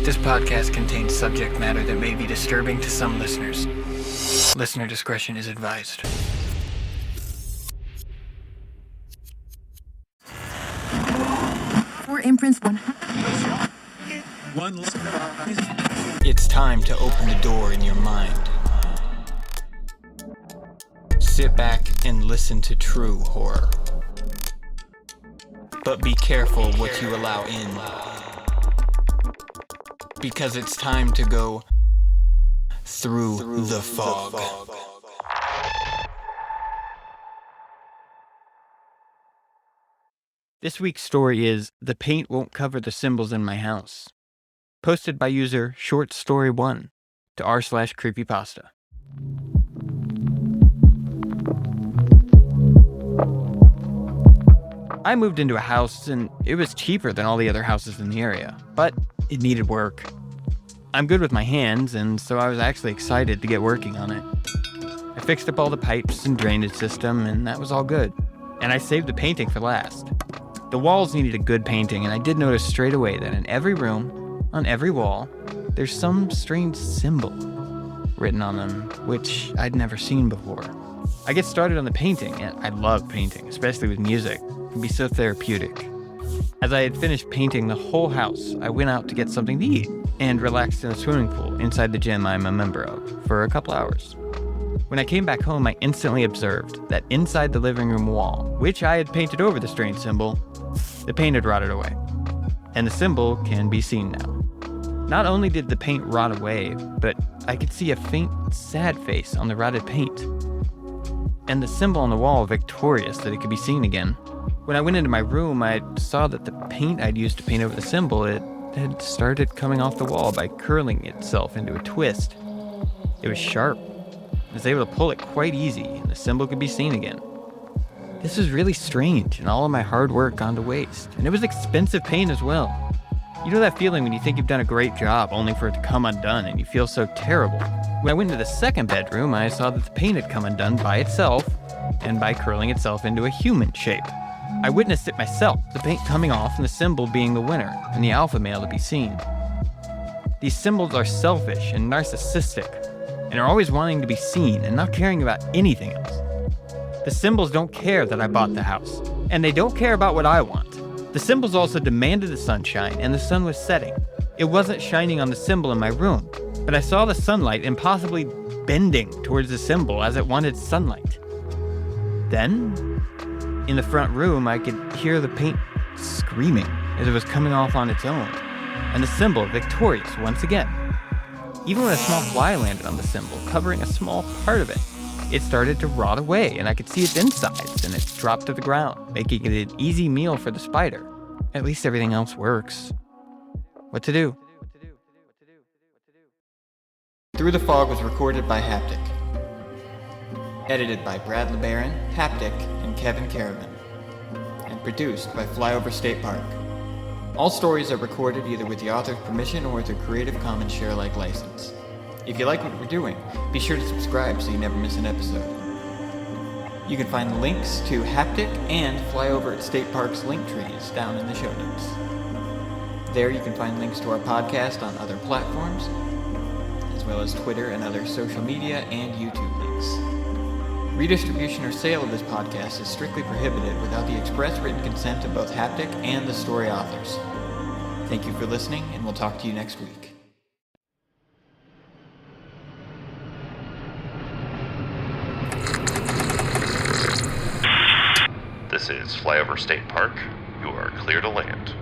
This podcast contains subject matter that may be disturbing to some listeners. Listener discretion is advised. For imprints one. It's time to open the door in your mind. Sit back and listen to true horror. But be careful what you allow in. Because it's time to go through the fog. This week's story is The Paint Won't Cover the Symbols in My House. Posted by user shortstory1 to r/creepypasta. I moved into a house and it was cheaper than all the other houses in the area, but it needed work. I'm good with my hands, and so I was actually excited to get working on it. I fixed up all the pipes and drainage system, and that was all good. And I saved the painting for last. The walls needed a good painting, and I did notice straight away that in every room, on every wall, there's some strange symbol written on them, which I'd never seen before. I get started on the painting, and I love painting, especially with music. It can be so therapeutic. As I had finished painting the whole house, I went out to get something to eat and relaxed in a swimming pool inside the gym I'm a member of for a couple hours. When I came back home, I instantly observed that inside the living room wall, which I had painted over the strange symbol, the paint had rotted away, and the symbol can be seen now. Not only did the paint rot away, but I could see a faint, sad face on the rotted paint, and the symbol on the wall victorious that it could be seen again. When I went into my room, I saw that the paint I'd used to paint over the symbol, it had started coming off the wall by curling itself into a twist. It was sharp. I was able to pull it quite easy, and the symbol could be seen again. This was really strange, and all of my hard work gone to waste. And it was expensive paint as well. You know that feeling when you think you've done a great job, only for it to come undone, and you feel so terrible. When I went into the second bedroom, I saw that the paint had come undone by itself, and by curling itself into a human shape. I witnessed it myself, the paint coming off and the symbol being the winner, and the alpha male to be seen. These symbols are selfish and narcissistic, and are always wanting to be seen and not caring about anything else. The symbols don't care that I bought the house, and they don't care about what I want. The symbols also demanded the sunshine, and the sun was setting. It wasn't shining on the symbol in my room, but I saw the sunlight impossibly bending towards the symbol as it wanted sunlight. Then, in the front room, I could hear the paint screaming as it was coming off on its own, and the symbol victorious once again. Even when a small fly landed on the symbol, covering a small part of it, it started to rot away, and I could see its insides, and it dropped to the ground, making it an easy meal for the spider. At least everything else works. What to do? Through the Fog was recorded by Haptic. Edited by Brad LeBaron, Haptic, and Kevyn Kerrivan. And produced by Flyover State Park. All stories are recorded either with the author's permission or with a Creative Commons share-alike license. If you like what we're doing, be sure to subscribe so you never miss an episode. You can find links to Haptic and Flyover at State Park's link trees down in the show notes. There you can find links to our podcast on other platforms, as well as Twitter and other social media and YouTube links. Redistribution or sale of this podcast is strictly prohibited without the express written consent of both Haptic and the story authors. Thank you for listening, and we'll talk to you next week. This is Flyover State Park. You are clear to land.